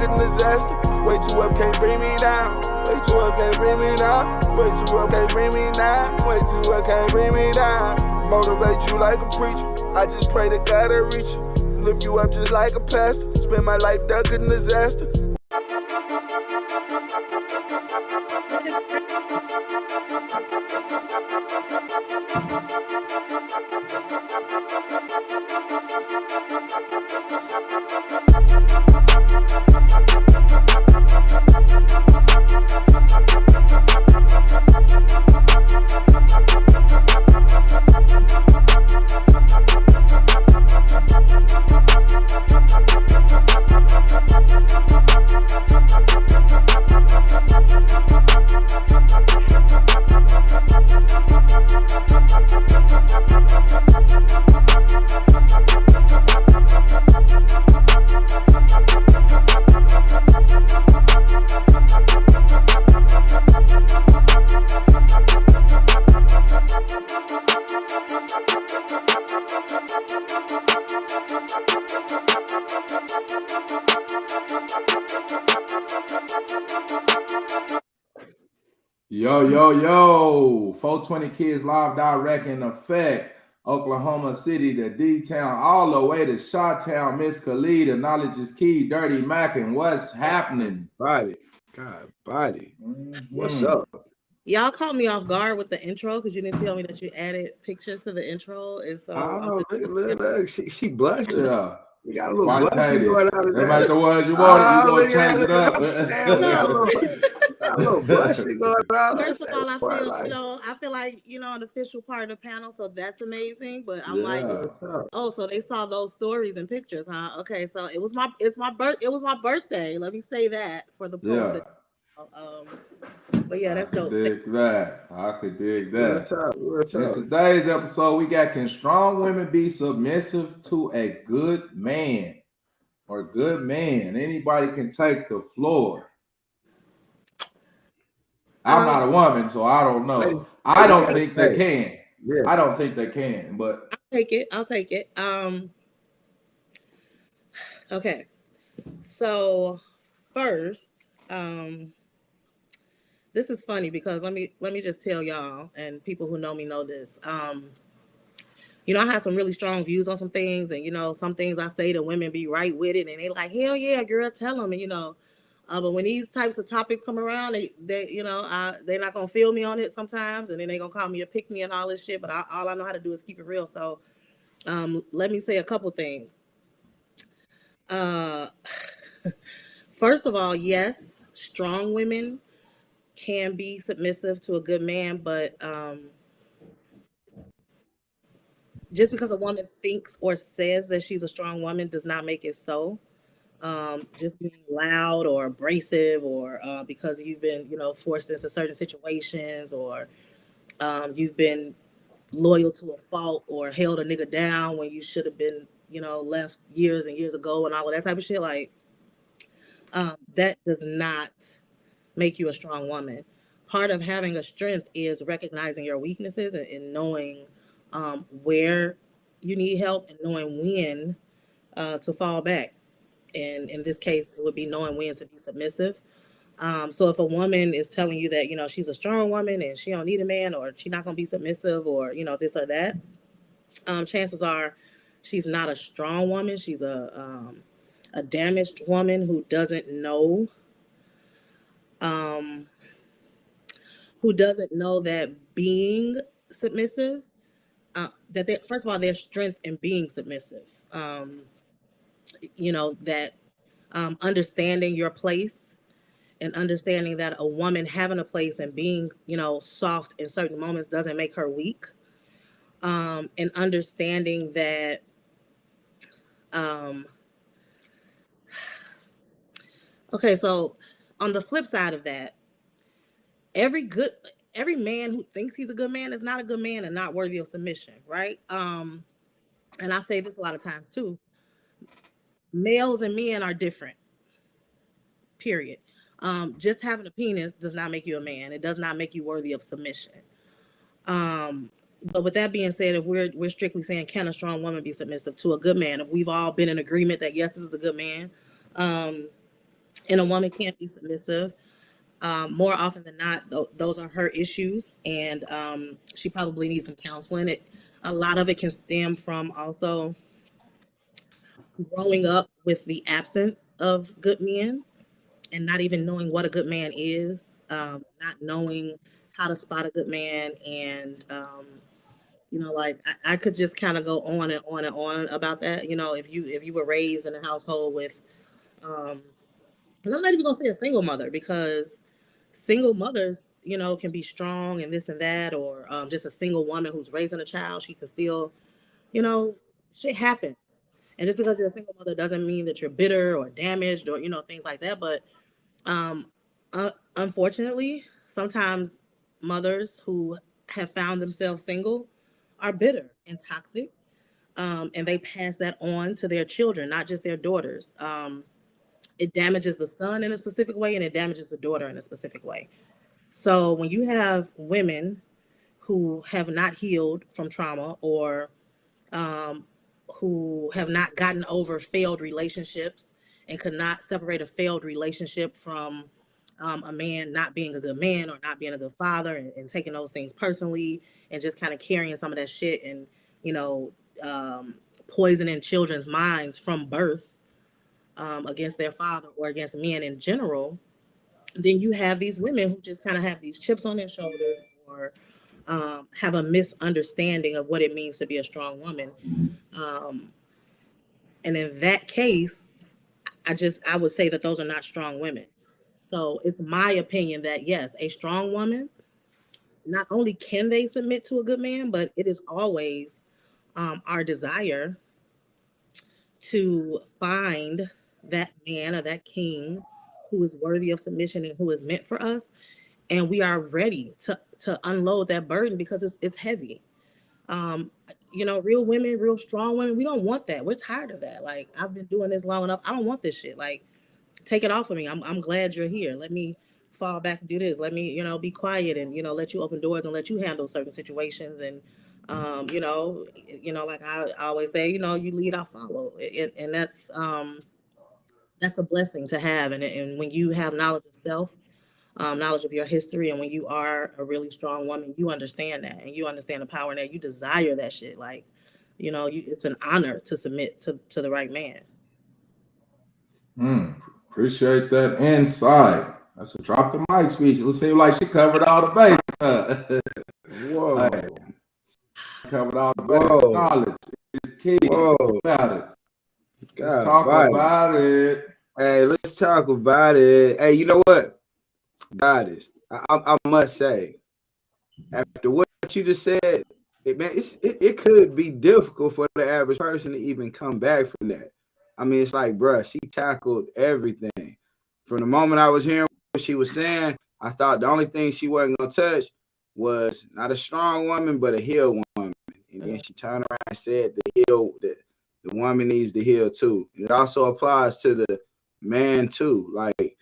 in disaster. Way too up, can't bring me down. Way too up, can't bring me down. Way too up, can't bring me down. Way too up, can't bring me down. Motivate you like a preacher. I just pray to God I reach you. Lift you up just like a pastor. Spend my life ducking disaster. Yo, 420 Kids live direct in effect. Oklahoma City to D-Town, all the way to Shawtown, Miss Khalid. The knowledge is key. Dirty Mac, and what's happening? Body. What's up? Y'all caught me off guard with the intro because you didn't tell me that you added pictures to the intro, and so Look, she blushed. Yeah. We got a little blushing going on today. They might the ones you wanted. You gonna change it up. A little blushing going on. First of all, I feel like an official part of the panel, so that's amazing. But I'm like, oh, so they saw those stories and pictures, huh? Okay, so it was my birthday. Let me say that for the post. But yeah, that's dope. I could dig that. What's up? In today's episode, we got, can strong women be submissive to a good man or good man? Anybody can take the floor. I'm not a woman, so I don't know. I don't think they can. Yeah. I don't think they can, but I'll take it. Okay. So first, this is funny because let me just tell y'all, and people who know me know this. I have some really strong views on some things, and some things I say to women be right with it, and they like, hell yeah, girl, tell them, but when these types of topics come around, they're not gonna feel me on it sometimes, and then they're gonna call me a pick me and all this shit. But all I know how to do is keep it real. So, let me say a couple things. First of all, yes, strong women can be submissive to a good man, but just because a woman thinks or says that she's a strong woman does not make it so. Just being loud or abrasive, or because you've been, forced into certain situations, or you've been loyal to a fault or held a nigga down when you should have been, left years and years ago and all of that type of shit. Like, that does not make you a strong woman. Part of having a strength is recognizing your weaknesses and knowing where you need help and knowing when to fall back. And in this case, it would be knowing when to be submissive. So if a woman is telling you that, she's a strong woman and she don't need a man, or she's not going to be submissive, or, this or that, chances are she's not a strong woman. She's a damaged woman who doesn't know that being submissive, first of all, there's strength in being submissive. That understanding your place and understanding that a woman having a place and being, soft in certain moments doesn't make her weak. And understanding that, okay, so on the flip side of that, every man who thinks he's a good man is not a good man and not worthy of submission, right? And I say this a lot of times too. Males and men are different, period. Just having a penis does not make you a man. It does not make you worthy of submission. But with that being said, if we're strictly saying, can a strong woman be submissive to a good man? If we've all been in agreement that yes, this is a good man, and a woman can't be submissive. More often than not, those are her issues, and she probably needs some counseling. A lot of it can stem from also growing up with the absence of good men and not even knowing what a good man is, not knowing how to spot a good man, and like I could just kind of go on and on and on about that. If you were raised in a household with, and I'm not even gonna say a single mother, because single mothers, can be strong and this and that, or just a single woman who's raising a child, she can still, you know, shit happens. And just because you're a single mother doesn't mean that you're bitter or damaged or, things like that. But um, unfortunately, sometimes mothers who have found themselves single are bitter and toxic. And they pass that on to their children, not just their daughters. It damages the son in a specific way, and it damages the daughter in a specific way. So when you have women who have not healed from trauma, or um, who have not gotten over failed relationships and could not separate a failed relationship from a man not being a good man or not being a good father, and taking those things personally, and just kind of carrying some of that shit, and you know poisoning children's minds from birth, against their father or against men in general, then you have these women who just kind of have these chips on their shoulders, or have a misunderstanding of what it means to be a strong woman. And in that case, I would say that those are not strong women. So it's my opinion that yes, a strong woman, not only can they submit to a good man, but it is always our desire to find that man or that king who is worthy of submission and who is meant for us, and we are ready to unload that burden, because it's heavy. Real women, real strong women, we don't want that. We're tired of that. Like, I've been doing this long enough. I don't want this shit. Like, take it off of me. I'm glad you're here. Let me fall back and do this. Let me, be quiet, and, let you open doors and let you handle certain situations. And, like I always say, you lead, I follow. And that's a blessing to have. And when you have knowledge of self, knowledge of your history, and when you are a really strong woman, you understand that, and you understand the power in that. You desire that shit. Like, it's an honor to submit to the right man. Appreciate that insight. That's a drop the mic speech. It seems like she covered all the bases. Whoa. Hey, covered all the bases. Knowledge is key. About it. Let's talk about it. Hey, let's talk about it. Hey, you know what? Goddess, I must say, after what you just said, it could be difficult for the average person to even come back from that. I mean, it's like, bruh, she tackled everything. From the moment I was hearing what she was saying, I thought the only thing she wasn't gonna touch was not a strong woman, but a healed woman. And then she turned around and said the woman needs to heal too. It also applies to the man too. Like,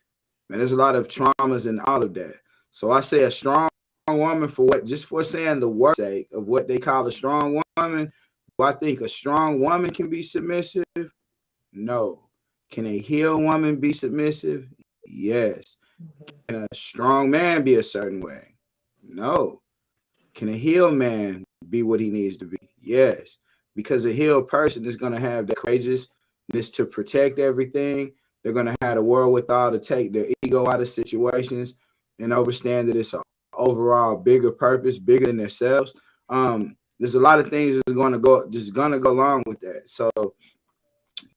man, there's a lot of traumas in all of that. So I say a strong woman, for what? Just for saying the word sake of what they call a strong woman. Do I think a strong woman can be submissive? No. Can a healed woman be submissive? Yes. Can a strong man be a certain way? No. Can a healed man be what he needs to be? Yes. Because a healed person is going to have the courageousness to protect everything. They're going to have the wherewithal to take their ego out of situations and understand that it's an overall bigger purpose, bigger than themselves. There's a lot of things that's going to go along with that. So,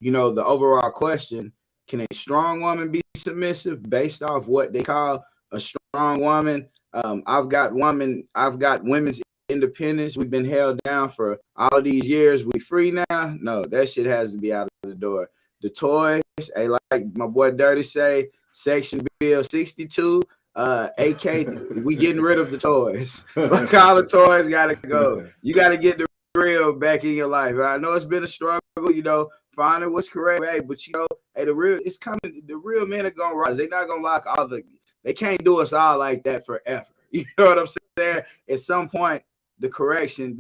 the overall question, can a strong woman be submissive based off what they call a strong woman? I've got women's independence. We've been held down for all of these years. We free now? No, that shit has to be out of the door. The toys, like my boy Dirty say, Section Bill 62, AK, we getting rid of the toys. All the toys gotta go. You gotta get the real back in your life. I know it's been a struggle, finding what's correct, hey, but hey, the real men are gonna rise. They're not gonna lock they can't do us all like that forever. You know what I'm saying? At some point, the correction,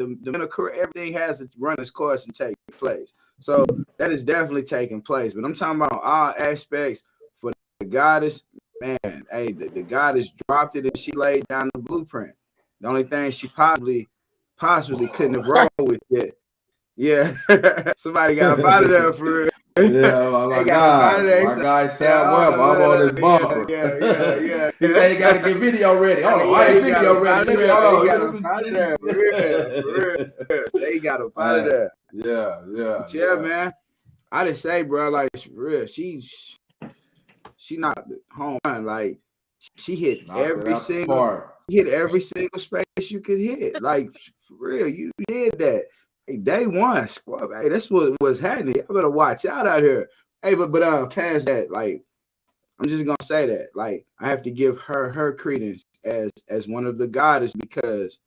everything has to run its course and take place. So that is definitely taking place. But I'm talking about all aspects for the goddess, man, hey, the goddess dropped it and she laid down the blueprint. The only thing she possibly couldn't have rolled with it. Yeah, somebody got up out of there for real. Yeah, my guy Sam Webb, I'm on his bumper. Yeah. He said he got to get video ready. Hold on, I ain't video ready. He got up out of there for real. So he got up out of there. Yeah, man. I just say, bro, like for real, she knocked the home run. Like she hit every single space you could hit. Like for real, you did that. Hey, day one, squad. Hey, that's what was happening. I better watch out here. Hey, but past that, like I'm just gonna say that, like I have to give her credence as one of the goddess, because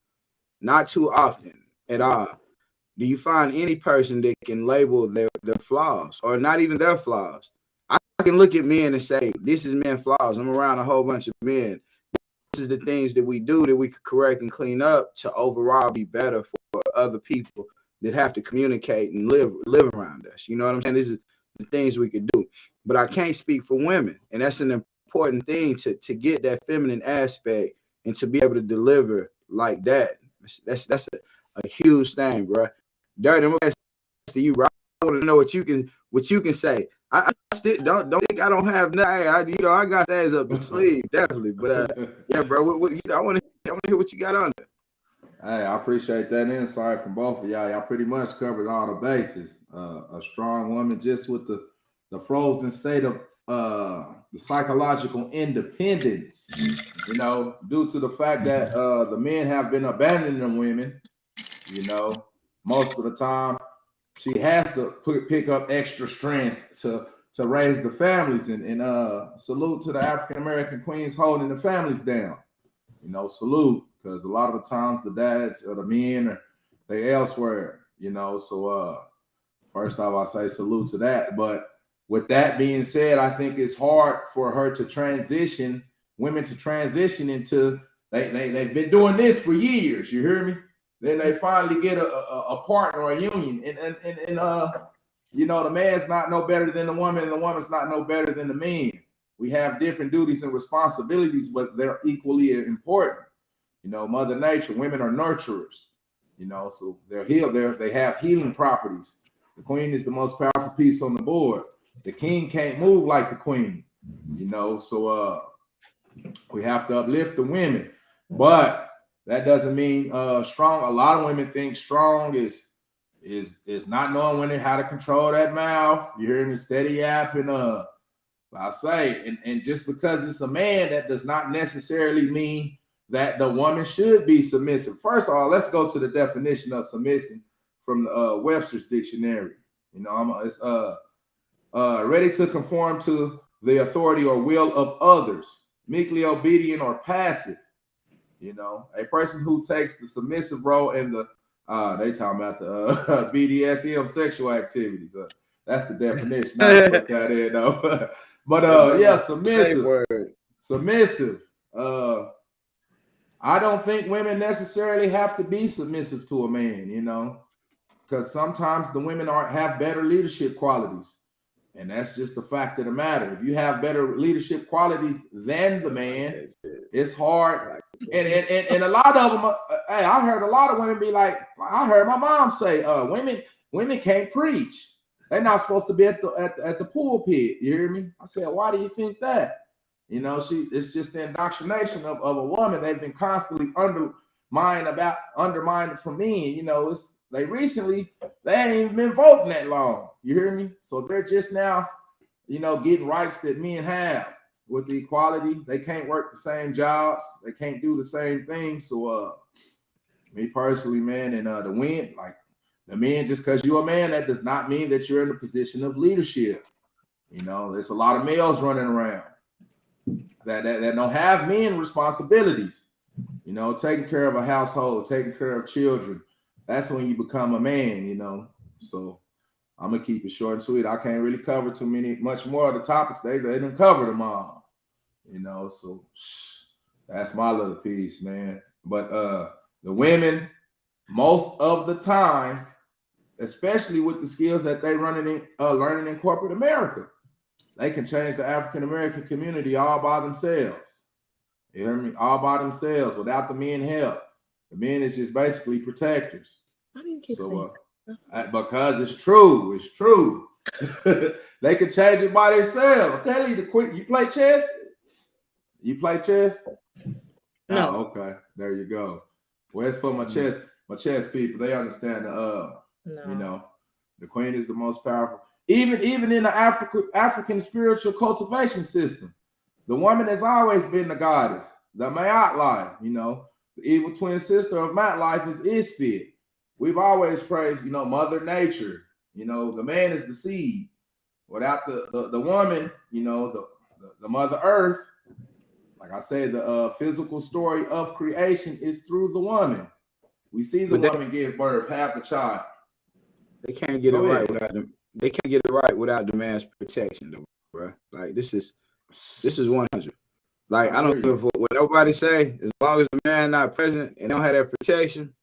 not too often at all do you find any person that can label their flaws, or not even their flaws. I can look at men and say, this is men flaws. I'm around a whole bunch of men. This is the things that we do that we could correct and clean up to overall be better for other people that have to communicate and live around us. You know what I'm saying? This is the things we could do. But I can't speak for women. And that's an important thing to get that feminine aspect and to be able to deliver like that. That's a huge thing, bro. Dirty, I'm gonna ask you, bro. I want to know what you can say. I still don't think I don't have nothing. I got things up the sleeve, definitely. But yeah, bro, I want to hear what you got on there. Hey, I appreciate that insight from both of y'all. Y'all pretty much covered all the bases. A strong woman, just with the frozen state of the psychological independence, due to the fact that the men have been abandoning women. Most of the time she has to pick up extra strength to raise the families, and salute to the African American queens holding the families down. Salute, because a lot of the times the dads or the men they elsewhere. So first off, I say salute to that. But with that being said, I think it's hard for her to transition, women to transition into they've been doing this for years. You hear me? Then they finally get a partner or a union, and the man's not no better than the woman, and the woman's not no better than the man. We have different duties and responsibilities, but they're equally important. Mother Nature, women are nurturers. So they're healed. They have healing properties. The queen is the most powerful piece on the board. The king can't move like the queen. So we have to uplift the women, but that doesn't mean strong. A lot of women think strong is not knowing when and how to control that mouth. You hear me? Steady yapping. I say, and just because it's a man, that does not necessarily mean that the woman should be submissive. First of all, let's go to the definition of submission from the Webster's dictionary. It's ready to conform to the authority or will of others, meekly obedient or passive. A person who takes the submissive role in the they talking about the BDSM sexual activities. That's the definition. I put that in though. But yeah, submissive. I don't think women necessarily have to be submissive to a man, because sometimes the women have better leadership qualities. And that's just the fact of the matter. If you have better leadership qualities than the man, it's hard. And a lot of them, hey, I heard a lot of women be like, I heard my mom say, women can't preach. They're not supposed to be at the pulpit. You hear me? I said, why do you think that? It's just the indoctrination of a woman. They've been constantly undermined from men. They ain't even been voting that long. You hear me? So they're just now, getting rights that men have with the equality. They can't work the same jobs. They can't do the same things. So me personally, man, and the men, just because you're a man, that does not mean that you're in a position of leadership. There's a lot of males running around that don't have men responsibilities. Taking care of a household, taking care of children. That's when you become a man, So I'm gonna keep it short and sweet. I can't really cover much more of the topics. They didn't cover them all, So that's my little piece, man. But the women, most of the time, especially with the skills that they learning in corporate America, they can change the African American community all by themselves. You hear me? All by themselves without the men help. The men is just basically protectors. Why do you keep saying Because it's true. It's true. They can change it by themselves. Okay, you play chess? You play chess? No. Oh, okay. There you go. Well, it's for my chess people. They understand No. you know, the queen is the most powerful. Even in the African spiritual cultivation system, the woman has always been the goddess, the Ma'at life, you know, the evil twin sister of Ma'at life is Isfit. We've always praised, you know, Mother Nature. You know, the man is the seed. Without the woman, you know, the Mother Earth, like I said, the physical story of creation is through the woman. We see the woman give birth, have the child. They can't get it right without them. They can't get it right without the man's protection, though, bro. Like this is 100. Like I don't give what nobody say. As long as the man not present and don't have that protection,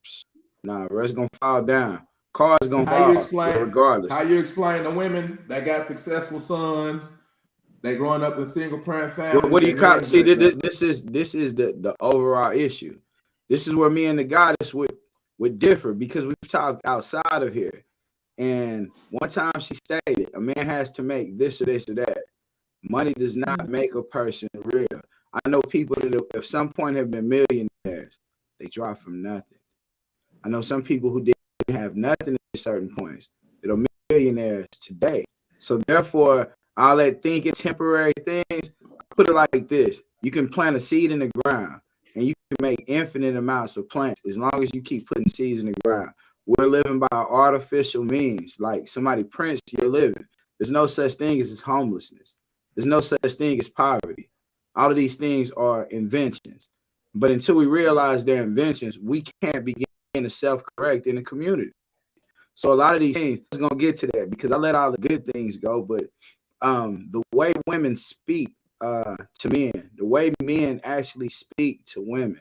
nah, bro, it's gonna fall down. Cars gonna fall regardless. How you explain the women that got successful sons? They growing up in single parent families. What do you call? See, this is the overall issue. This is where me and the goddess would differ because we've talked outside of here. And one time she stated, a man has to make this or this or that. Money does not make a person real. I know people that at some point have been millionaires. They dropped from nothing. I know some people who didn't have nothing at certain points that are millionaires today. So therefore, all that thinking temporary things, I put it like this. You can plant a seed in the ground and you can make infinite amounts of plants as long as you keep putting seeds in the ground. We're living by artificial means, like somebody prints your living. There's no such thing as homelessness. There's no such thing as poverty. All of these things are inventions. But until we realize they're inventions, we can't begin to self-correct in the community. So a lot of these things, I'm going to get to that because I let all the good things go. But the way women speak to men, the way men actually speak to women,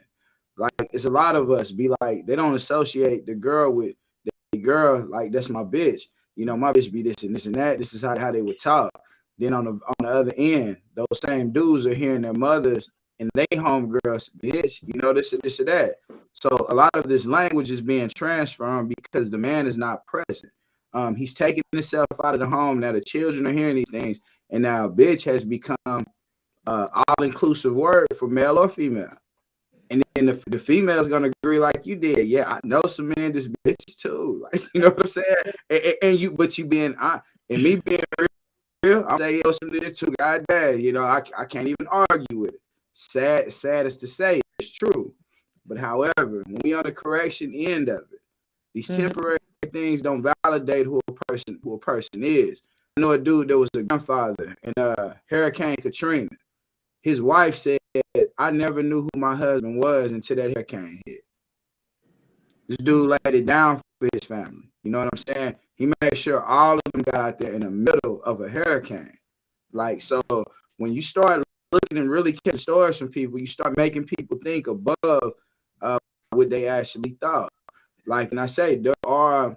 like it's a lot of us be like, they don't associate the girl with the girl, like that's my bitch. You know, my bitch be this and this and that. This is how they would talk. Then on the other end, those same dudes are hearing their mothers and they homegirls, bitch, you know, this or that. So a lot of this language is being transformed because the man is not present. He's taking himself out of the home. Now the children are hearing these things, and now bitch has become all-inclusive word for male or female. And then the female is gonna agree like you did. Yeah, I know some men just bitches too. Like, you know what I'm saying? And you being and me being real, I'm saying, yo, some this too. God damn, you know, I can't even argue with it. Sad as to say, it's true. But however, when we on the correction end of it, these temporary things don't validate who a person is. I know a dude that was a grandfather in Hurricane Katrina. His wife said, I never knew who my husband was until that hurricane hit. This dude laid it down for his family. You know what I'm saying? He made sure all of them got out there in the middle of a hurricane. Like, so when you start looking and really catching stories from people, you start making people think above what they actually thought. Like, and I say there are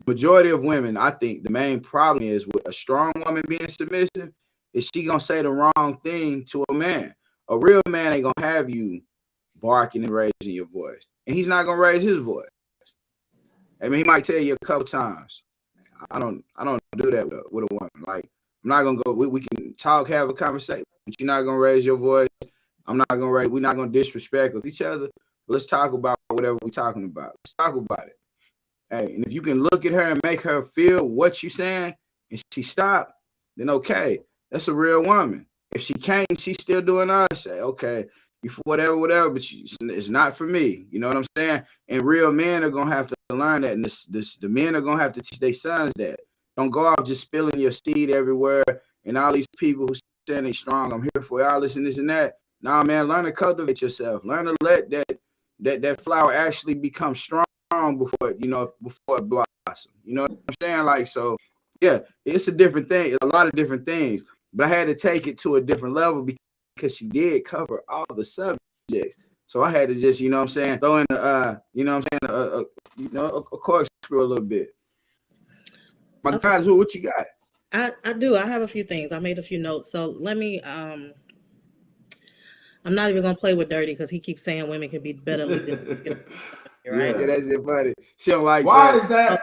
majority of women, I think the main problem is with a strong woman being submissive is she gonna say the wrong thing to a man. A real man ain't gonna have you barking and raising your voice, and he's not gonna raise his voice. I mean, he might tell you a couple times. I don't do that with a woman. Like, I'm not gonna go. We can talk, have a conversation, but you're not gonna raise your voice. I'm not gonna raise. We're not gonna disrespect with each other. Let's talk about whatever we're talking about. Let's talk about it. Hey, and if you can look at her and make her feel what you're saying, and she stop, then okay, that's a real woman. If she can't, she's still doing us. Say, okay, you for whatever, but it's not for me. You know what I'm saying? And real men are gonna have to learn that, and the men are gonna have to teach their sons that. Don't go out just spilling your seed everywhere, and all these people who saying they strong, I'm here for y'all, this and that. Nah, man, learn to cultivate yourself. Learn to let that flower actually become strong before it blossom. You know what I'm saying? Like, so yeah, it's a different thing, a lot of different things. But I had to take it to a different level because she did cover all the subjects. So I had to just, you know what I'm saying, throw in a corkscrew a little bit. My guys, what you got? I do. I have a few things. I made a few notes. So let me. I'm not even gonna play with Dirty because he keeps saying women can be better leaders. Right? Yeah, that shit funny. She don't like Why that. is that?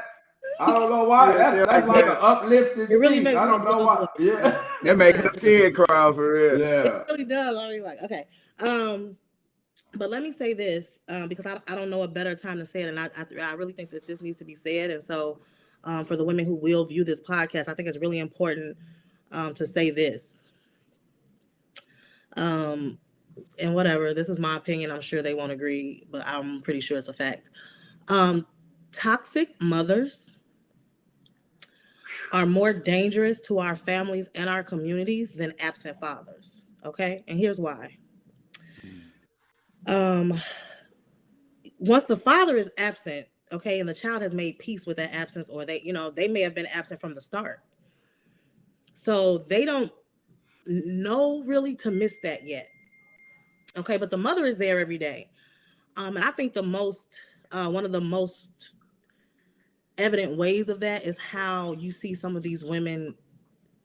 I don't know why. Yeah, she don't That's like an that. uplifted It really speech. makes I my don't know blood why. boil. Yeah. That make her skin crawl for real. Yeah. It really does. I mean, like, okay. But let me say this because I don't know a better time to say it, and I really think that this needs to be said. And so, for the women who will view this podcast, I think it's really important to say this. And whatever, this is my opinion. I'm sure they won't agree, but I'm pretty sure it's a fact. Toxic mothers are more dangerous to our families and our communities than absent fathers. Okay, and here's why. Once the father is absent, okay, and the child has made peace with that absence, or they may have been absent from the start, so they don't know really to miss that yet. Okay, but the mother is there every day. And I think one of the most evident ways of that is how you see some of these women,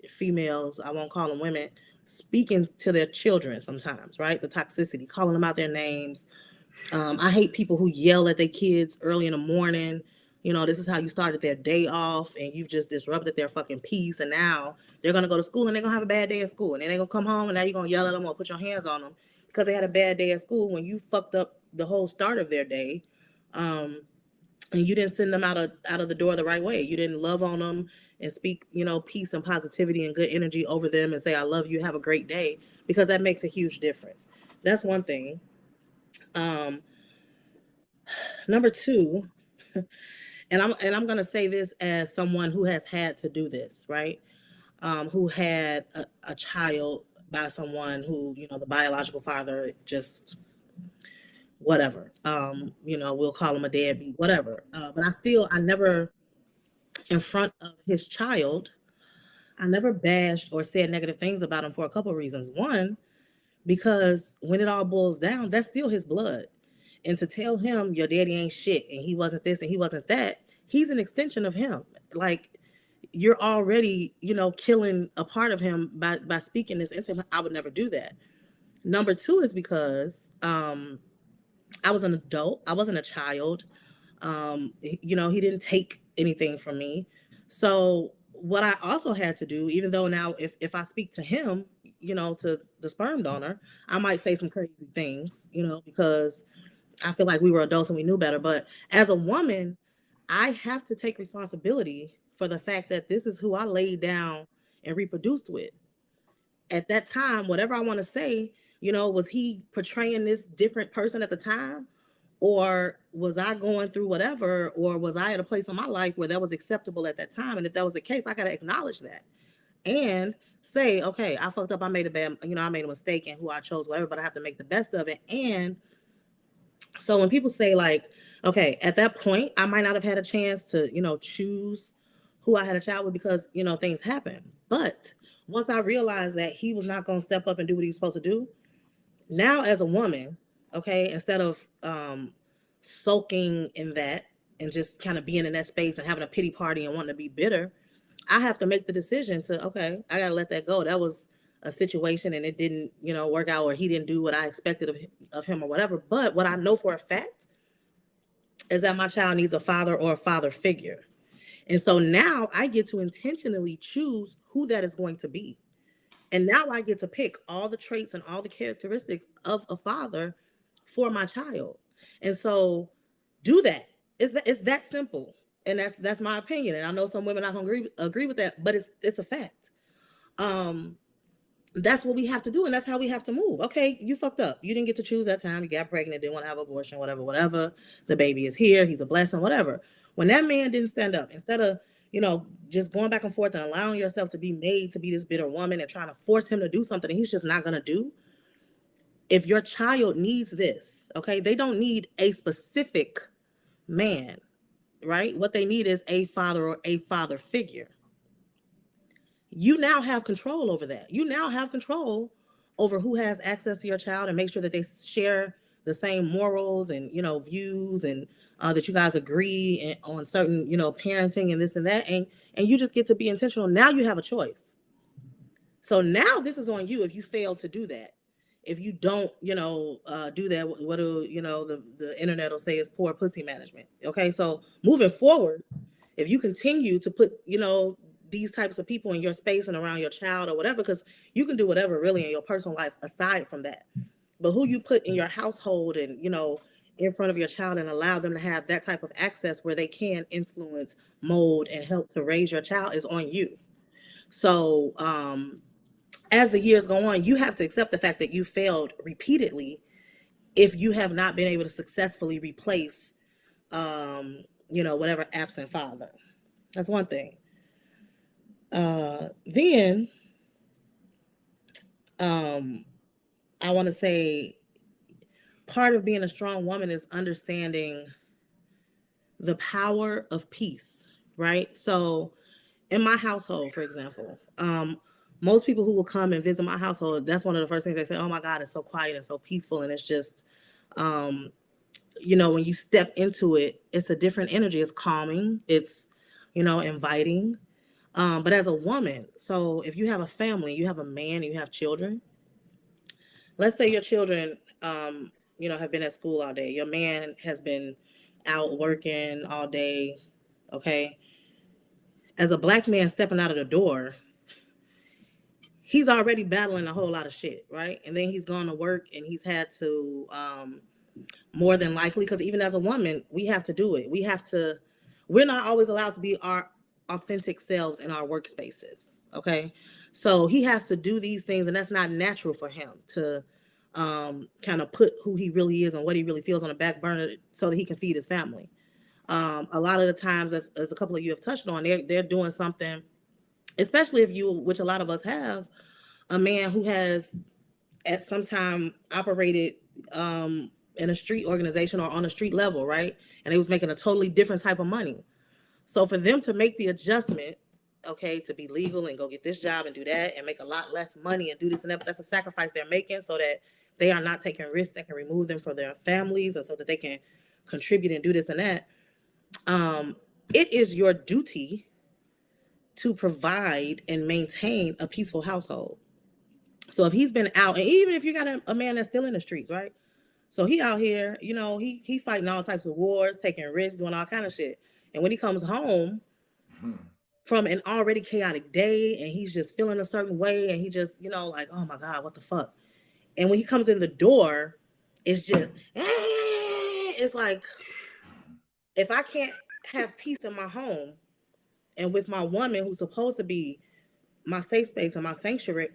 females, I won't call them women, speaking to their children sometimes, right? The toxicity, calling them out their names. I hate people who yell at their kids early in the morning. This is how you started their day off and you've just disrupted their fucking peace. And now they're going to go to school and they're going to have a bad day at school. And then they're going to come home and now you're going to yell at them or put your hands on them because they had a bad day at school when you fucked up the whole start of their day. And you didn't send them out of the door the right way. You didn't love on them and speak, peace and positivity and good energy over them and say, I love you, have a great day, because that makes a huge difference. That's one thing. Number two, and I'm gonna say this as someone who has had to do this, right? Who had a child by someone who, the biological father just whatever. We'll call him a deadbeat, whatever. But I never, in front of his child, I never bashed or said negative things about him for a couple of reasons. One, because when it all boils down, that's still his blood. And to tell him your daddy ain't shit and he wasn't this and he wasn't that, he's an extension of him. Like, you're already, killing a part of him by speaking this into him. I would never do that. Number two is because I was an adult. I wasn't a child. He didn't take anything from me. So what I also had to do, even though now if I speak to him, to the sperm donor, I might say some crazy things, because I feel like we were adults and we knew better. But as a woman, I have to take responsibility for the fact that this is who I laid down and reproduced with. At that time, whatever I want to say, was he portraying this different person at the time? Or was I going through whatever? Or was I at a place in my life where that was acceptable at that time? And if that was the case, I got to acknowledge that and say, okay, I fucked up. I made I made a mistake in who I chose, whatever, but I have to make the best of it. And so when people say like, okay, at that point, I might not have had a chance to, choose who I had a child with because, things happen. But once I realized that he was not going to step up and do what he was supposed to do, now as a woman, okay, instead of sulking in that and just kind of being in that space and having a pity party and wanting to be bitter, I have to make the decision to, okay, I got to let that go. That was a situation and it didn't, work out, or he didn't do what I expected of him or whatever. But what I know for a fact is that my child needs a father or a father figure. And so now I get to intentionally choose who that is going to be. And now I get to pick all the traits and all the characteristics of a father for my child. And so do that. It's that simple. And that's my opinion. And I know some women not gonna agree with that, but it's a fact. That's what we have to do, and that's how we have to move. Okay, you fucked up. You didn't get to choose that time. You got pregnant, didn't want to have an abortion, whatever. The baby is here. He's a blessing, whatever. When that man didn't stand up, instead of, just going back and forth and allowing yourself to be made to be this bitter woman and trying to force him to do something that he's just not going to do. If your child needs this, okay, they don't need a specific man, right? What they need is a father or a father figure. You now have control over that. You now have control over who has access to your child and make sure that they share the same morals and, you know, views, and that you guys agree on certain, you know, parenting and this and that, and you just get to be intentional. Now you have a choice. So now this is on you if you fail to do that. If you don't, you know, do that, what do, you know, the internet will say is poor pussy management. Okay, so moving forward, if you continue to put, you know, these types of people in your space and around your child or whatever, because you can do whatever really in your personal life aside from that. But who you put in your household and, you know, in front of your child and allow them to have that type of access where they can influence, mold, and help to raise your child is on you. So, as the years go on, you have to accept the fact that you failed repeatedly if you have not been able to successfully replace, you know, whatever absent father. That's one thing. Then, I want to say part of being a strong woman is understanding the power of peace, right? So, in my household, for example, most people who will come and visit my household, that's one of the first things they say, oh my God, it's so quiet and so peaceful. And it's just, you know, when you step into it, it's a different energy. It's calming. It's, you know, inviting. But as a woman, so if you have a family, you have a man, you have children. Let's say your children, you know, have been at school all day. Your man has been out working all day. Okay. As a Black man stepping out of the door, he's already battling a whole lot of shit, right? And then he's gone to work and he's had to, more than likely, because even as a woman, we have to do it. We're not always allowed to be our authentic selves in our workspaces, okay? So he has to do these things, and that's not natural for him to kind of put who he really is and what he really feels on the back burner so that he can feed his family. A lot of the times, as a couple of you have touched on, they're doing something, especially if you, which a lot of us have, a man who has at some time operated in a street organization or on a street level, right? And they was making a totally different type of money. So for them to make the adjustment, okay, to be legal and go get this job and do that and make a lot less money and do this and that, that's a sacrifice they're making so that they are not taking risks that can remove them from their families and so that they can contribute and do this and that. It is your duty to provide and maintain a peaceful household. So if he's been out, and even if you got a man that's still in the streets, right? So he out here, you know, he fighting all types of wars, taking risks, doing all kind of shit. And when he comes home from an already chaotic day and he's just feeling a certain way and he just, you know, like, oh my God, what the fuck? And when he comes in the door, it's just, it's like, if I can't have peace in my home and with my woman who's supposed to be my safe space and my sanctuary,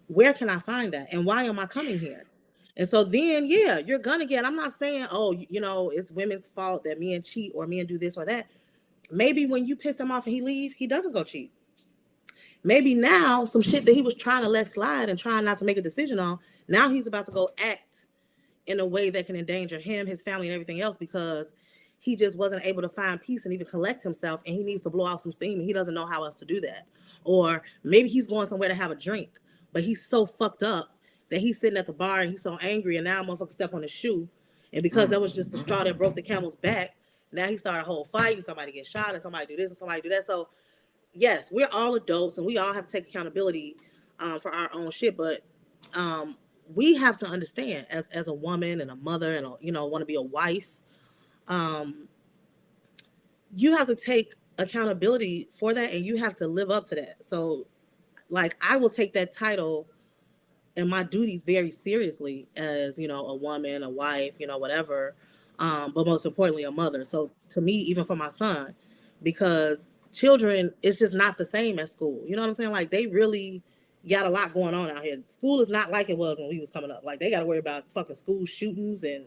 where can I find that? And why am I coming here? And so then, yeah, you're gonna get, I'm not saying, oh, you know, it's women's fault that men cheat or men do this or that. Maybe when you piss him off and he leave, he doesn't go cheat. Maybe now some shit that he was trying to let slide and trying not to make a decision on, now he's about to go act in a way that can endanger him, his family, and everything else because he just wasn't able to find peace and even collect himself, and he needs to blow off some steam and he doesn't know how else to do that. Or maybe he's going somewhere to have a drink, but he's so fucked up that he's sitting at the bar and he's so angry, and now a motherfucker step on his shoe, and because that was just the straw that broke the camel's back, now he started a whole fight and somebody gets shot and somebody do this and somebody do that. So yes, we're all adults and we all have to take accountability for our own shit, but we have to understand as a woman and a mother and a, you know, want to be a wife, you have to take accountability for that and you have to live up to that. So like I will take that title and my duties very seriously as, you know, a woman, a wife, you know, whatever, but most importantly a mother. So to me, even for my son, because children, it's just not the same at school, you know what I'm saying? Like they really got a lot going on out here. School is not like it was when we was coming up. Like they got to worry about fucking school shootings, and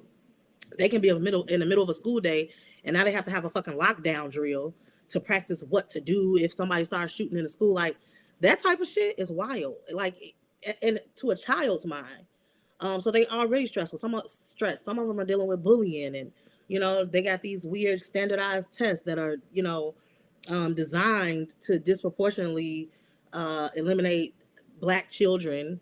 they can be in the middle of a school day and now they have to have a fucking lockdown drill to practice what to do if somebody starts shooting in the school. Like that type of shit is wild, like, and to a child's mind. So they already stressful. Some of them are dealing with bullying, and you know they got these weird standardized tests that are, you know, designed to disproportionately eliminate Black children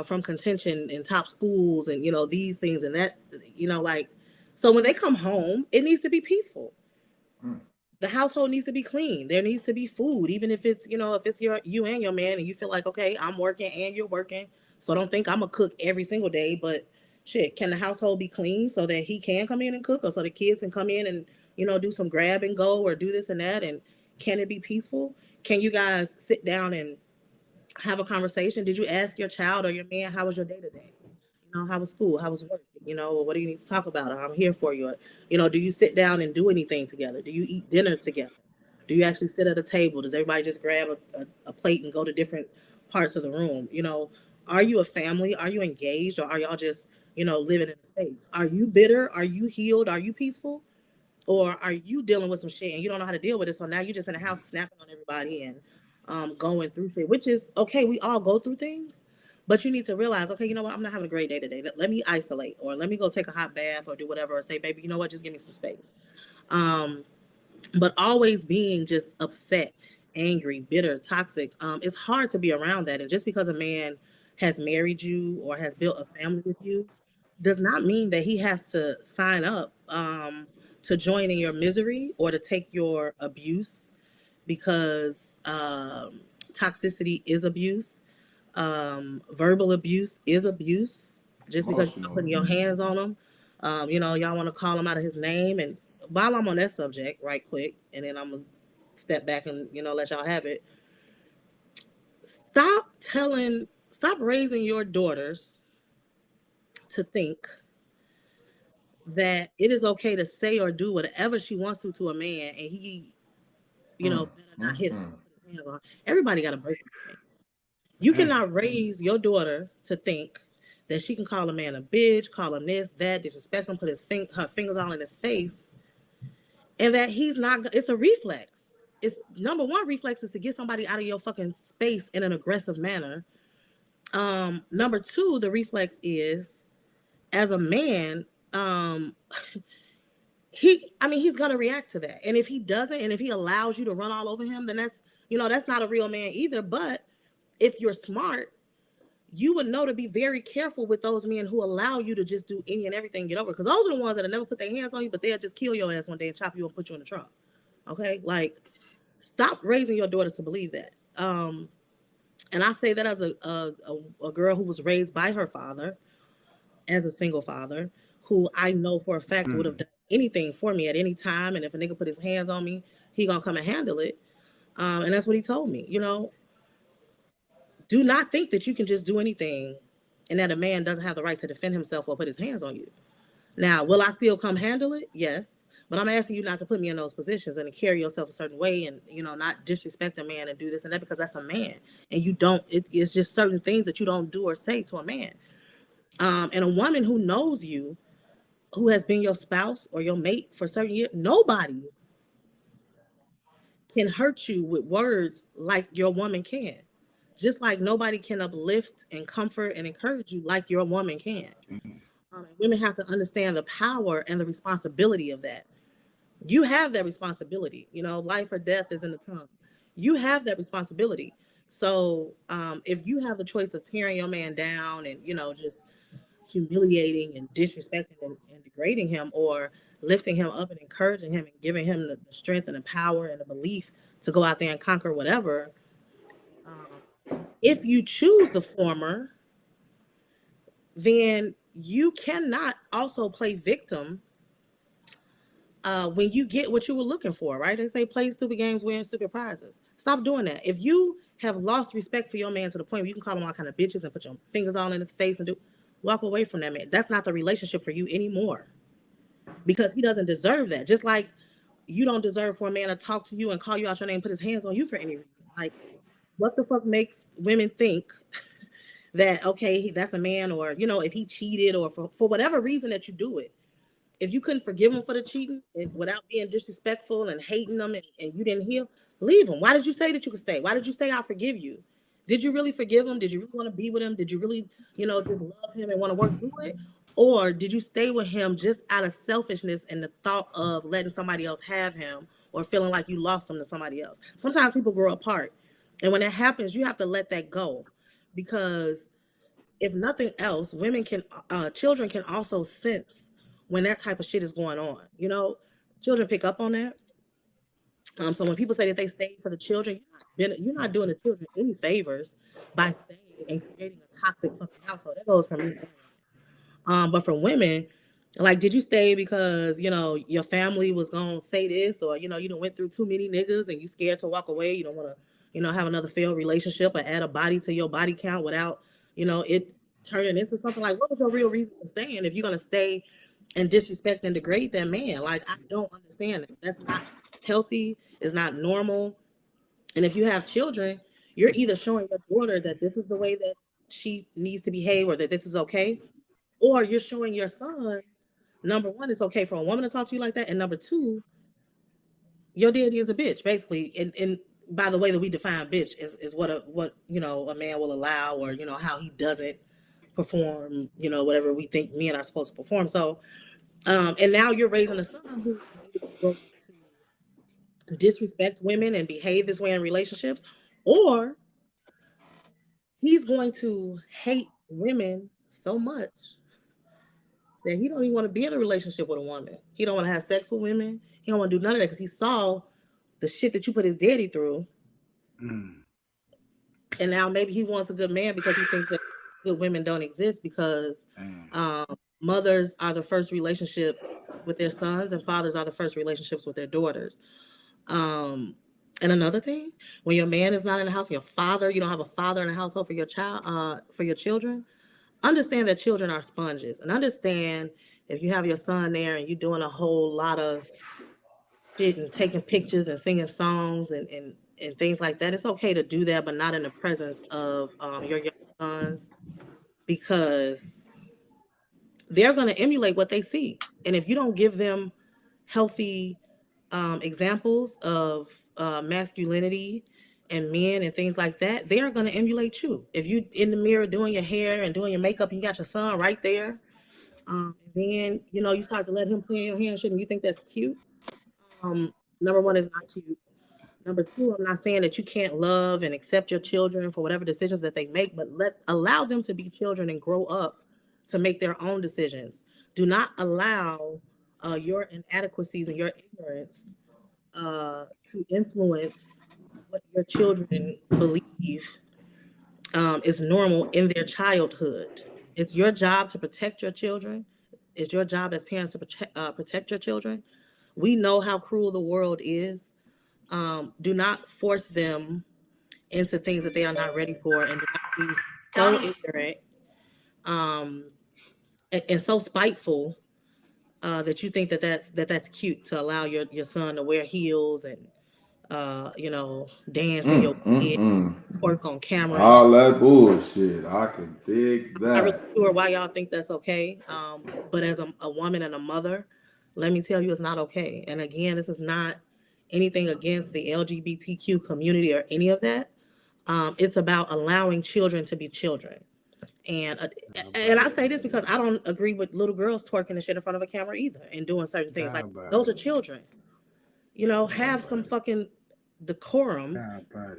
from contention in top schools and, you know, these things and that, you know, like, so when they come home, it needs to be peaceful. The household needs to be clean. There needs to be food, even if it's, you know, if it's you and your man and you feel like, okay, I'm working and you're working. So don't think I'm gonna cook every single day, but shit, can the household be clean so that he can come in and cook, or so the kids can come in and, you know, do some grab and go or do this and that? And can it be peaceful? Can you guys sit down and have a conversation? Did you ask your child or your man, how was your day today? You know, how was school? How was work? You know, what do you need to talk about? I'm here for you. You know, do you sit down and do anything together? Do you eat dinner together? Do you actually sit at a table? Does everybody just grab a plate and go to different parts of the room? You know, are you a family? Are you engaged? Or are y'all just, you know, living in space? Are you bitter? Are you healed? Are you peaceful? Or are you dealing with some shit and you don't know how to deal with it? So now you're just in the house snapping on everybody and going through shit, which is okay. We all go through things, but you need to realize, okay, you know what? I'm not having a great day today. Let me isolate, or let me go take a hot bath, or do whatever, or say, baby, you know what? Just give me some space. But always being just upset, angry, bitter, toxic, it's hard to be around that. And just because a man has married you or has built a family with you does not mean that he has to sign up to join in your misery or to take your abuse, because toxicity is abuse. Verbal abuse is abuse. Just because you're not putting your hands on him, you know, y'all want to call him out of his name. And while I'm on that subject, right quick, and then I'm gonna step back and, you know, let y'all have it. Stop raising your daughters to think that it is okay to say or do whatever she wants to a man, and he, you know, better not hit her. Everybody got a break. You cannot raise your daughter to think that she can call a man a bitch, call him this, that, disrespect him, put her fingers all in his face, and that he's not. It's a reflex. It's number one reflex is to get somebody out of your fucking space in an aggressive manner. Number two, the reflex is, as a man, he's gonna react to that. And if he doesn't, and if he allows you to run all over him, then that's, you know, that's not a real man either. But if you're smart, you would know to be very careful with those men who allow you to just do any and everything, get over. Because those are the ones that'll never put their hands on you, but they'll just kill your ass one day and chop you and put you in the trunk. Okay, like, stop raising your daughters to believe that. And I say that as a girl who was raised by her father, as a single father, who I know for a fact would have done anything for me at any time. And if a nigga put his hands on me, he gonna come and handle it. And that's what he told me. You know, do not think that you can just do anything and that a man doesn't have the right to defend himself or put his hands on you. Now, will I still come handle it? Yes. But I'm asking you not to put me in those positions and to carry yourself a certain way and, you know, not disrespect a man and do this and that, because that's a man. And you don't, it's just certain things that you don't do or say to a man. And a woman who knows you, who has been your spouse or your mate for certain years, nobody can hurt you with words like your woman can. Just like nobody can uplift and comfort and encourage you like your woman can. Women have to understand the power and the responsibility of that. You have that responsibility. You know, life or death is in the tongue. You have that responsibility. So if you have the choice of tearing your man down and, you know, just humiliating and disrespecting and degrading him, or lifting him up and encouraging him and giving him the strength and the power and the belief to go out there and conquer whatever, if you choose the former, then you cannot also play victim when you get what you were looking for, right? They say play stupid games, win stupid prizes. Stop doing that. If you have lost respect for your man to the point where you can call him all kind of bitches and put your fingers all in his face and walk away from that man. That's not the relationship for you anymore, because he doesn't deserve that. Just like you don't deserve for a man to talk to you and call you out your name, put his hands on you for any reason. Like, what the fuck makes women think that, okay, that's a man, or, you know, if he cheated or for whatever reason that you do it, if you couldn't forgive him for the cheating and without being disrespectful and hating them and you didn't heal, leave him. Why did you say that you could stay? Why did you say I forgive you? Did you really forgive him? Did you really want to be with him? Did you really, you know, just love him and want to work through it? Or did you stay with him just out of selfishness and the thought of letting somebody else have him, or feeling like you lost him to somebody else? Sometimes people grow apart. And when that happens, you have to let that go, because if nothing else, children can also sense when that type of shit is going on. You know, children pick up on that. So when people say that they stay for the children, you're not doing the children any favors by staying and creating a toxic fucking household. That goes for me and women. But for women, like, did you stay because your family was gonna say this, or you done went through too many niggas and you scared to walk away? You don't want to have another failed relationship or add a body to your body count without it turning into something. Like, what was your real reason for staying if you're gonna stay and disrespect and degrade that man? Like, I don't understand it. That's not healthy. It's not normal. And if you have children, you're either showing your daughter that this is the way that she needs to behave, or that this is okay, or you're showing your son, number one, it's okay for a woman to talk to you like that, and number two, your daddy is a bitch, basically. And by the way that we define bitch is what a man will allow, or how he doesn't perform, whatever we think men are supposed to perform. So and now you're raising a son who is able to grow up to disrespect women and behave this way in relationships, or he's going to hate women so much that he don't even want to be in a relationship with a woman. He don't want to have sex with women. He don't want to do none of that because he saw the shit that you put his daddy through. And now maybe he wants a good man because he thinks that good women don't exist, because mothers are the first relationships with their sons and fathers are the first relationships with their daughters. And another thing, when your man is not in the house, you don't have a father in the household for your child, for your children, understand that children are sponges, and understand if you have your son there and you're doing a whole lot of shit and taking pictures and singing songs and things like that, it's okay to do that, but not in the presence of your young sons, because they're going to emulate what they see. And if you don't give them healthy examples of masculinity and men and things like that, they are going to emulate you. If you in the mirror doing your hair and doing your makeup, and you got your son right there, and then you start to let him play in your hair and shit, and you think that's cute. Number one, is not cute. Number two, I'm not saying that you can't love and accept your children for whatever decisions that they make, but allow them to be children and grow up to make their own decisions. Do not allow your inadequacies and your ignorance to influence what your children believe is normal in their childhood. It's your job to protect your children. It's your job as parents to protect your children. We know how cruel the world is. Do not force them into things that they are not ready for, and do not be so ignorant and so spiteful that you think that that's cute to allow your son to wear heels and dance in your bed, work on camera. All that bullshit. I can dig that. I'm not really sure why y'all think that's okay. But as a woman and a mother, let me tell you, it's not okay. And again, this is not anything against the LGBTQ community or any of that. It's about allowing children to be children. And I say this because I don't agree with little girls twerking and shit in front of a camera either and doing certain things. Like, those are children. Have some fucking decorum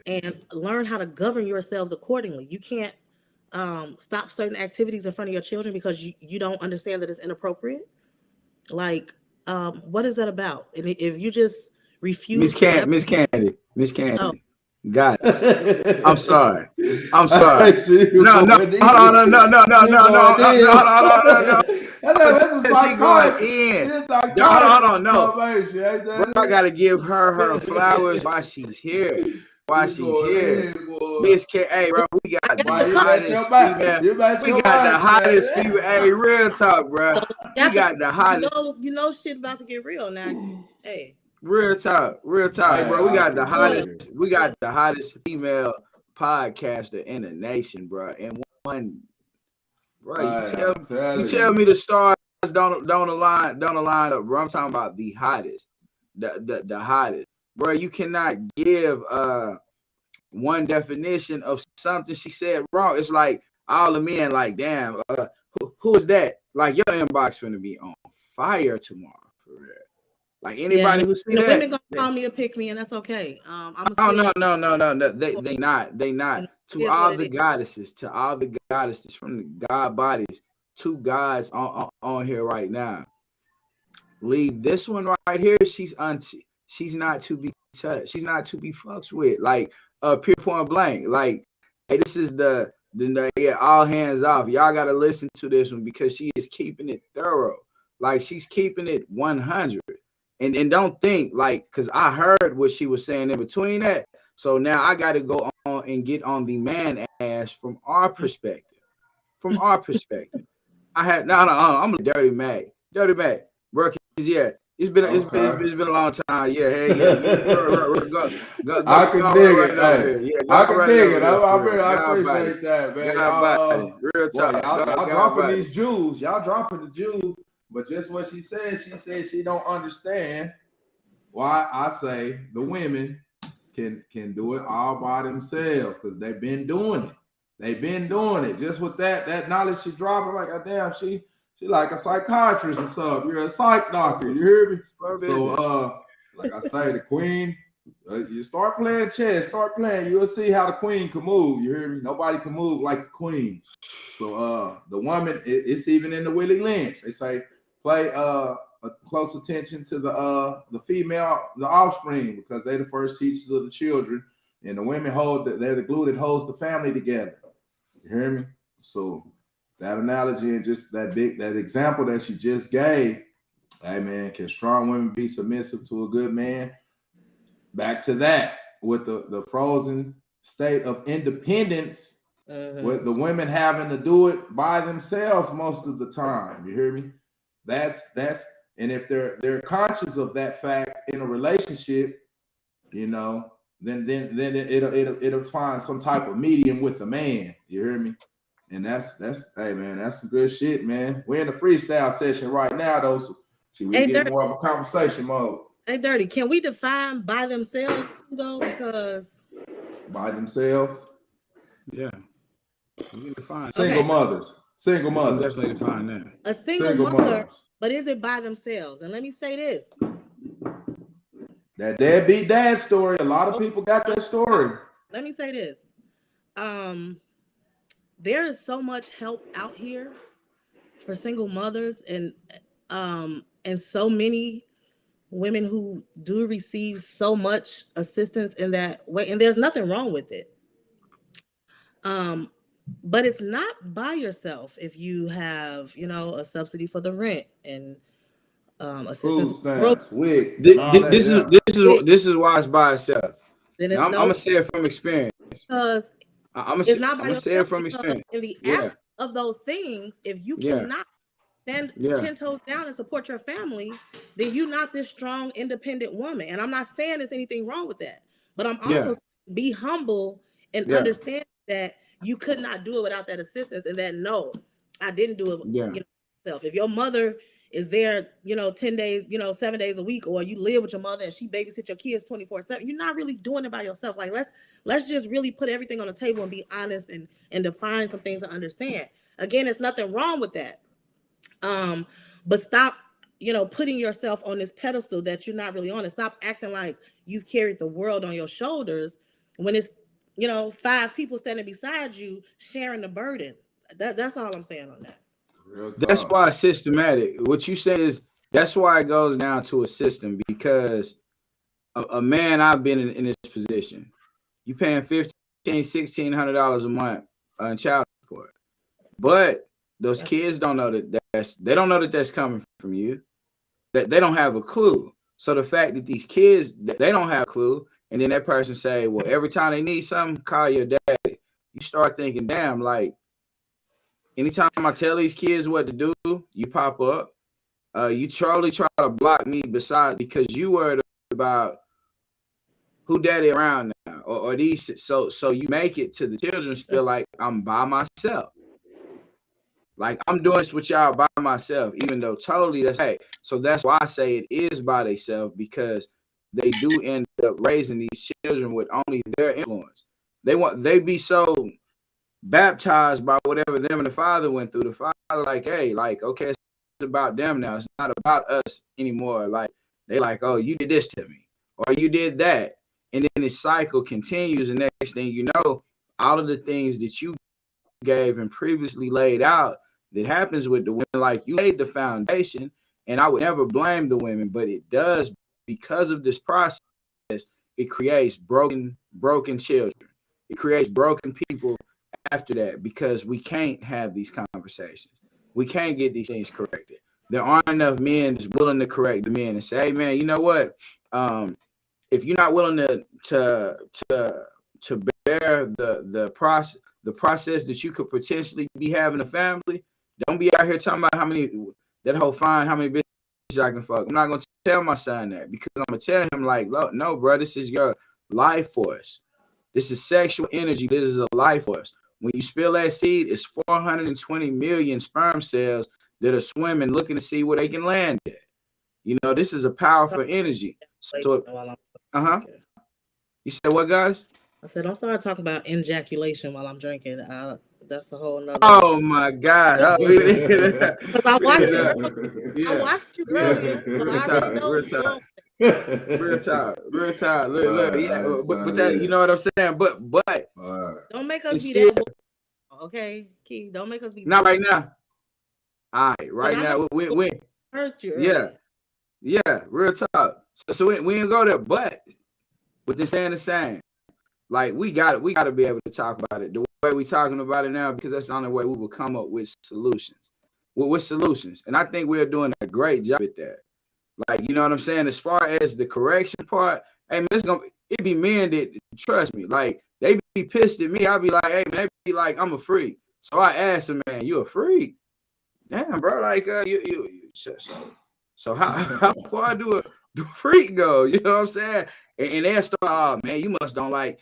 and learn how to govern yourselves accordingly. You can't stop certain activities in front of your children because you don't understand that it's inappropriate. Like, what is that about? And if you just refuse, Miss Candy. Oh. God, I'm sorry. No. Hold on. No. I gotta give her flowers while she's here. Miss K, hey, bro, we got the hottest female. We got the hottest female. Hey, real talk, bro. We got the hottest. Shit about to get real now. Hey. Real talk, bro. We got the hottest female podcaster in the nation, bro. And one, bro, you tell me the stars don't align up, bro. I'm talking about the hottest, the hottest, bro. You cannot give one definition of something she said wrong. It's like all the men, like, damn, who is that? Like, your inbox finna be on fire tomorrow, for real. Like anybody who see the that, women gonna call me a pick me, and that's okay. I'm oh no. They not. To all the goddesses, from the God bodies, two gods on here right now. Leave this one right here. She's not to be touched. She's not to be fucked with. Like pure point blank. Like, hey, this is the all hands off. Y'all gotta listen to this one because she is keeping it thorough. Like she's keeping it 100. And don't think like, because I heard what she was saying in between that. So now I got to go on and get on the man ass from our perspective. From our perspective, I had I'm a dirty Mac, bro. Yeah, it's been a long time. Yeah, hey, yeah. I can dig it. Hey, yeah, I can dig it. I appreciate that, man. Y'all, real talk. Y'all dropping these jewels. Y'all dropping the jewels. But just what she said she don't understand why I say the women can do it all by themselves because they've been doing it. They've been doing it. Just with that knowledge she dropped, I'm like, oh, damn, she like a psychiatrist and stuff. You're a psych doctor. You hear me? So, like I say, the queen, you start playing chess, start playing. You'll see how the queen can move. You hear me? Nobody can move like the queen. So, the woman, it's even in the Willie Lynch. They say, play a close attention to the female, the offspring, because they're the first teachers of the children, and the women they're the glue that holds the family together. You hear me? So that analogy and just that example that she just gave, hey man, can strong women be submissive to a good man? Back to that with the frozen state of independence, with the women having to do it by themselves most of the time. You hear me? That's and if they're conscious of that fact in a relationship, you know, then it'll find some type of medium with a man. You hear me? And that's hey man, that's some good shit, man. We're in a freestyle session right now, though. So we get more of a conversation mode. Hey, Dirty, can we define by themselves though? Because by themselves, yeah, we can define single mothers. Single mothers. Definitely define that. A single mother, mothers. But is it by themselves? And let me say this. That deadbeat dad story. A lot of people got that story. Let me say this. There is so much help out here for single mothers and so many women who do receive so much assistance in that way. And there's nothing wrong with it. But it's not by yourself if you have, a subsidy for the rent and assistance. This is why it's by itself. I'm gonna say it from experience. Because it's not by yourself. Say it from experience. In the absence of those things, if you cannot stand 10 toes down and support your family, then you're not this strong, independent woman. And I'm not saying there's anything wrong with that, but I'm also saying be humble and understand that you could not do it without that assistance, and that no, I didn't do it myself. If your mother is there, 10 days, 7 days a week, or you live with your mother and she babysit your kids 24/7, you're not really doing it by yourself. Like let's just really put everything on the table and be honest and define some things to understand. Again, there's nothing wrong with that. But stop, putting yourself on this pedestal that you're not really on, and stop acting like you've carried the world on your shoulders when it's 5 people standing beside you sharing the burden. That's all I'm saying on that. That's why it's systematic. What you say is that's why it goes down to a system, because a man, I've been in this position. You paying $1,600 a month on child support, but those kids don't know they don't know that that's coming from you. That they don't have a clue. So the fact that these kids, they don't have a clue, and then that person say, well, every time they need something, call your daddy. You start thinking, damn, like, anytime I tell these kids what to do, you pop up. You try to block me because you worried about who daddy around now, or these. So you make it to the children feel like I'm by myself. Like I'm doing this with y'all by myself, even though totally that's hey. So that's why I say it is by themselves, because they do end up raising these children with only their influence. They be so baptized by whatever them and the father went through. The father like, hey, like, okay, it's about them now. It's not about us anymore. Like They like, oh, you did this to me, or you did that. And then this cycle continues. And next thing you know, all of the things that you gave and previously laid out that happens with the women, like you laid the foundation. And I would never blame the women, but it does, because of this process, it creates broken children. It creates broken people after that, because we can't have these conversations. We can't get these things corrected. There aren't enough men that's willing to correct the men and say, hey, man, you know what? If you're not willing to bear the process that you could potentially be having a family, don't be out here talking about how many bitches I can fuck. I'm not gonna tell my son that, because I'm gonna tell him like, no, bro, this is your life force. This is sexual energy. This is a life force. When you spill that seed, it's 420 million sperm cells that are swimming, looking to see where they can land at. You know, this is a powerful energy. So, You said what, guys? I said, don't start talking about ejaculation while I'm drinking. That's a whole nother. Oh my God! Because I watched you. I watched you earlier. So I already know real talk. Look, yeah, but that, you know what I'm saying? But don't make us be that. Okay, Key, don't make us be. Not right now. All right, now we hurt you. Earlier. Yeah, real talk. So we ain't go there, but with this saying the same, like we got to be able to talk about it the way we talking about it now, because that's the only way we will come up with solutions. With solutions, and I think we're doing a great job at that. Like, you know what I'm saying? As far as the correction part, hey man, it be men that, trust me, like they be pissed at me. I'll be like, hey man, they be like, I'm a freak. So I asked him, man, you a freak? Damn, bro, like so how far do a freak go? You know what I'm saying? And they start, oh man, you must don't like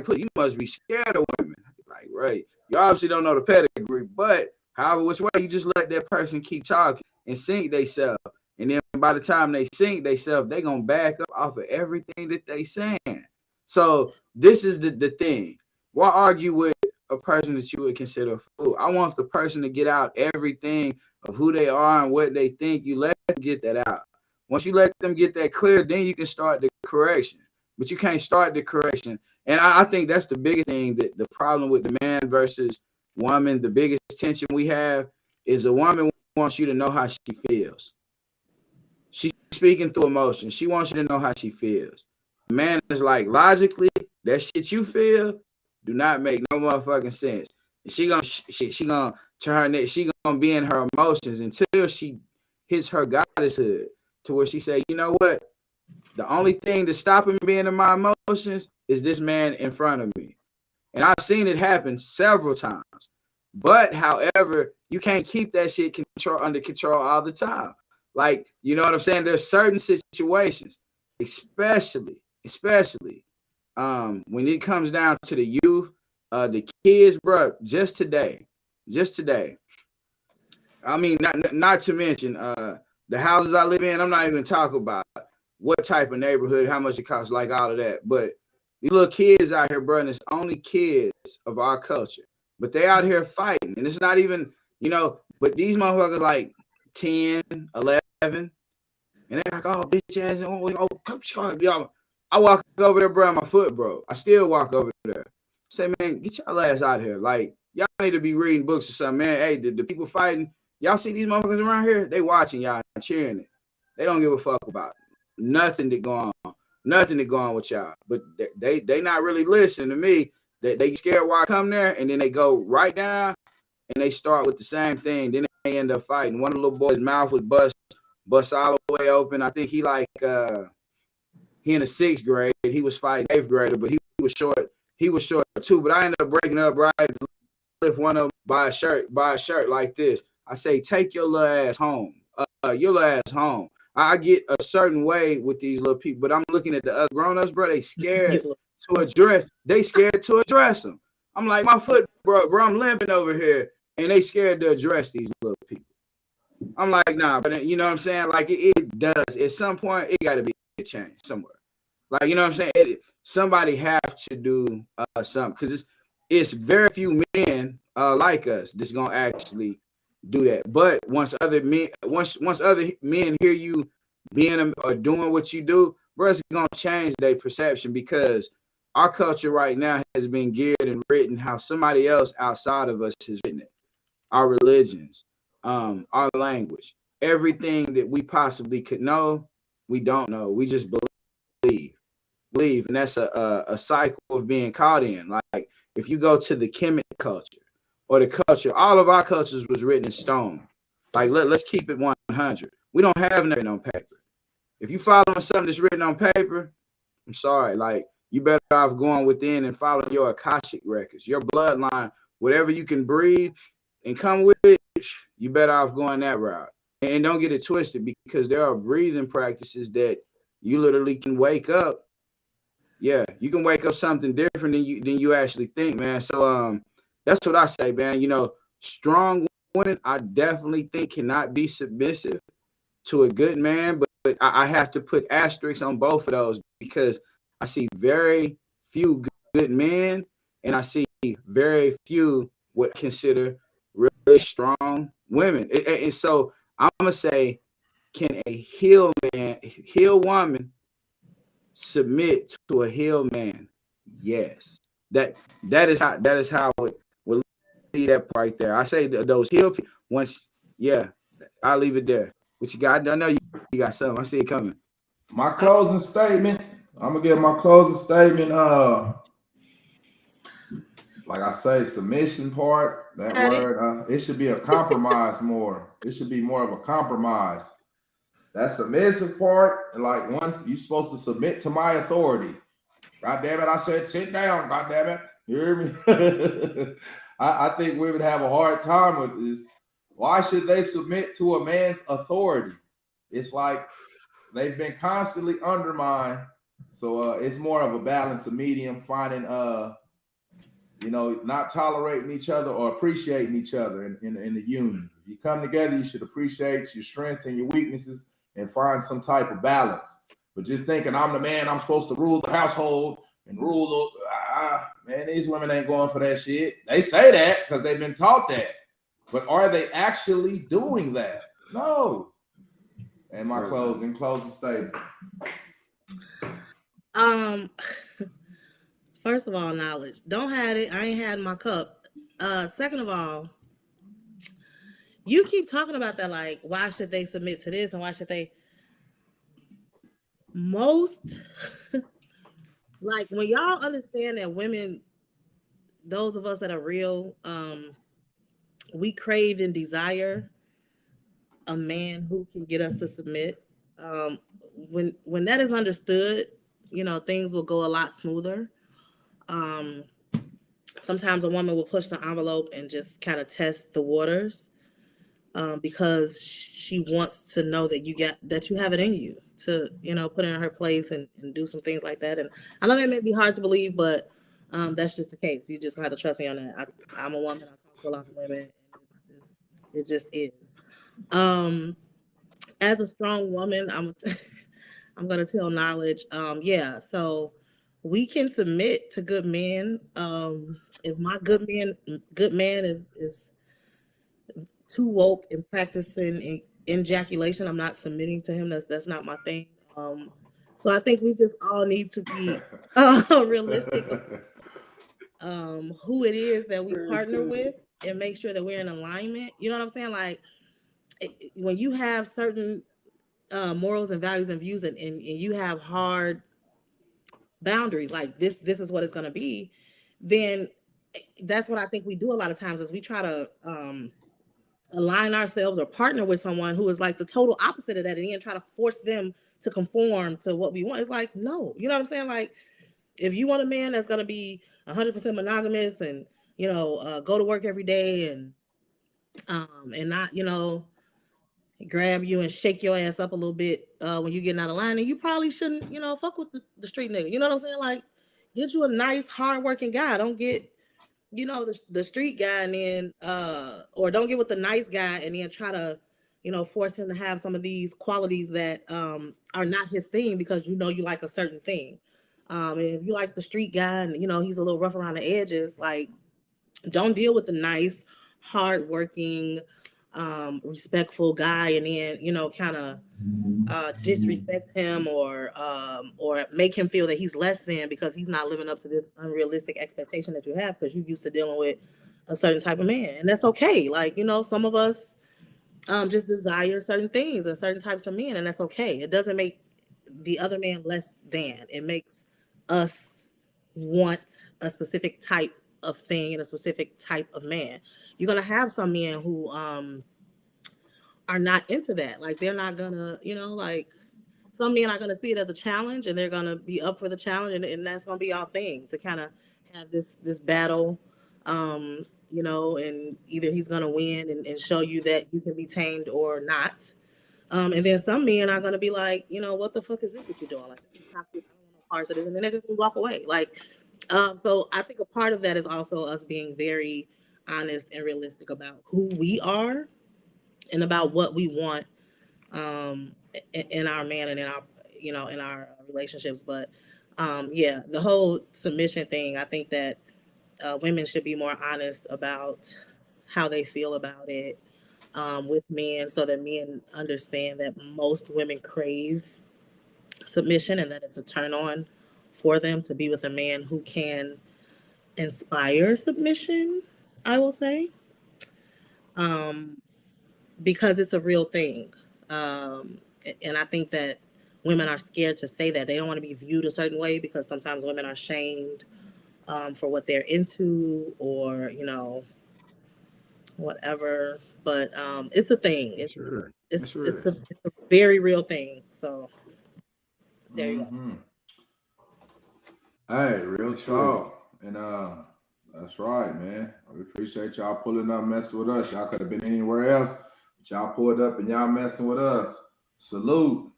pussy. You must be scared of women. Like, right? You obviously don't know the pedigree, but however which way, you just let that person keep talking and sink theyself. And then by the time they sink themselves, they're going to back up off of everything that they saying. So this is the thing. Why argue with a person that you would consider a fool? I want the person to get out everything of who they are and what they think. You let them get that out. Once you let them get that clear, then you can start the correction. But you can't start the correction. And I think that's the biggest thing, that the problem with the man versus woman, the biggest tension we have is a woman wants you to know how she feels. She's speaking through emotion. She wants you to know how she feels. The man is like, logically, that shit you feel do not make no motherfucking sense. And she gonna turn her neck. She gonna be in her emotions until she hits her goddesshood, to where she say, you know what? The only thing that's stopping me being in my emotions is this man in front of me. And I've seen it happen several times. But however, you can't keep that shit under control all the time. Like, you know what I'm saying? There's certain situations, especially when it comes down to the youth, the kids, bro, just today. I mean, not to mention the houses I live in. I'm not even talking about what type of neighborhood, how much it costs, like all of that. But these little kids out here, bro, and it's only kids of our culture. But they out here fighting. And it's not even, you know, but these motherfuckers like 10, 11, and they're like, oh, bitch ass. I walk over there, bro, my foot, bro. I still walk over there. Say, man, get y'all ass out here. Like, y'all need to be reading books or something, man. Hey, the people fighting, y'all see these motherfuckers around here? They watching y'all and cheering it. They don't give a fuck about nothing that go on with y'all. But they not really listening to me. They scared why I come there, and then they go right down, and they start with the same thing. Then they end up fighting. One of the little boys' mouth was bust all the way open. I think he in the 6th grade. He was fighting 8th grader, but he was short. He was short too. But I ended up breaking up, right? Lift one of them by a shirt like this. I say, take your little ass home. Your little ass home. I get a certain way with these little people, but I'm looking at the other grown-ups, bro. They scared to address. They scared to address them. I'm like, my foot, bro, I'm limping over here, and they scared to address these little people. I'm like, nah, but you know what I'm saying? Like it does. At some point, it got to be a change somewhere. Like, you know what I'm saying? Somebody have to do something, because it's very few men like us that's gonna actually do that. But once other men hear you being or doing what you do, bro, it's gonna change their perception, because our culture right now has been geared and written how somebody else outside of us has written it. Our religions, our language, everything that we possibly could know, we don't know. We just believe, and that's a cycle of being caught in. Like if you go to the Kemet culture or the culture, all of our cultures was written in stone. Like let's keep it 100. We don't have nothing on paper. If you following something that's written on paper, I'm sorry, like you better off going within and following your Akashic records, your bloodline, whatever you can breathe and come with it. You better off going that route. And don't get it twisted, because there are breathing practices that you literally can wake up. Yeah, you can wake up something different than you actually think, man. So that's what I say, man. You know, strong women, I definitely think cannot be submissive to a good man, but I have to put asterisks on both of those, because I see very few good men, and I see very few what I consider really strong women. And so I'm gonna say, can a heel woman submit to a heel man? Yes. That is how it will lead that right there. I say those heel people, once, yeah, I'll leave it there. What you got? I know you got something. I see it coming. My closing statement. I'm gonna give my closing statement. Like I say, submission part. That word. It should be a compromise more. It should be more of a compromise. That submissive part, like once you're supposed to submit to my authority. God damn it! I said sit down. God damn it! You hear me? I think women have a hard time with this. Why should they submit to a man's authority? It's like they've been constantly undermined. So it's more of a balance, a medium, finding not tolerating each other or appreciating each other in the union. If you come together, you should appreciate your strengths and your weaknesses and find some type of balance. But just thinking I'm the man, I'm supposed to rule the household and rule man, these women ain't going for that shit. They say that because they've been taught that. But are they actually doing that? No. And my closing statement. First of all, knowledge. Don't have it. I ain't had my cup. Second of all, you keep talking about that, like, why should they submit to this and why should they? Most, like, when y'all understand that women, those of us that are real, we crave and desire a man who can get us to submit. When that is understood, things will go a lot smoother. Sometimes a woman will push the envelope and just kind of test the waters, because she wants to know that you have it in you to, put her in her place and do some things like that. And I know that may be hard to believe, but that's just the case. You just have to trust me on that. I'm a woman. I talk to a lot of women. And it just is. As a strong woman, I'm going to tell knowledge. Yeah. So we can submit to good men. If my good man is too woke and practicing ejaculation, I'm not submitting to him. That's not my thing. So I think we just all need to be realistic of who it is that we partner with and make sure that we're in alignment. You know what I'm saying? Like, when you have certain morals and values and views, and you have hard boundaries, like this is what it's going to be, then that's what I think we do a lot of times, is we try to align ourselves or partner with someone who is like the total opposite of that, and then try to force them to conform to what we want. It's like, no, you know what I'm saying? Like, if you want a man that's going to be 100% monogamous and, go to work every day and not, grab you and shake your ass up a little bit when you're getting out of line, and you probably shouldn't, fuck with the street nigga. You know what I'm saying? Like, get you a nice, hardworking guy. Don't get, the street guy, and then or don't get with the nice guy and then try to, force him to have some of these qualities that are not his thing, because you like a certain thing. And if you like the street guy and he's a little rough around the edges, like, don't deal with the nice, hardworking, respectful guy, and then, you know, kind of disrespect him or make him feel that he's less than because he's not living up to this unrealistic expectation that you have because you're used to dealing with a certain type of man. And that's okay. Like, you know, some of us just desire certain things and certain types of men, and that's okay. It doesn't make the other man less than. It makes us want a specific type of thing and a specific type of man. You're gonna have some men who are not into that. Like, they're not gonna, you know, like, some men are gonna see it as a challenge and they're gonna be up for the challenge, and that's gonna be our thing to kind of have this battle. You know, and either he's gonna win and show you that you can be tamed or not. And then some men are gonna be like, you know, what the fuck is this that you're doing? Like, this is toxic. I don't want no parts of this, and then they're gonna walk away. Like, so I think a part of that is also us being very honest and realistic about who we are and about what we want in our man and in our, you know, in our relationships. But yeah, the whole submission thing, I think that women should be more honest about how they feel about it with men, so that men understand that most women crave submission and that it's a turn on for them to be with a man who can inspire submission, I will say, because it's a real thing. And I think that women are scared to say that. They don't want to be viewed a certain way because sometimes women are shamed for what they're into, or, you know, whatever. But it's a thing. It's Sure. it's Sure. it's a very real thing. So there you go. Hey, real Sure. talk. And that's right, man. We appreciate y'all pulling up, messing with us. Y'all could have been anywhere else, but y'all pulled up and y'all messing with us. Salute.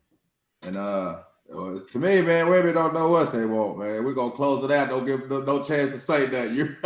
And to me, man, women don't know what they want, man. We're gonna close it out. Don't give no chance to say that. You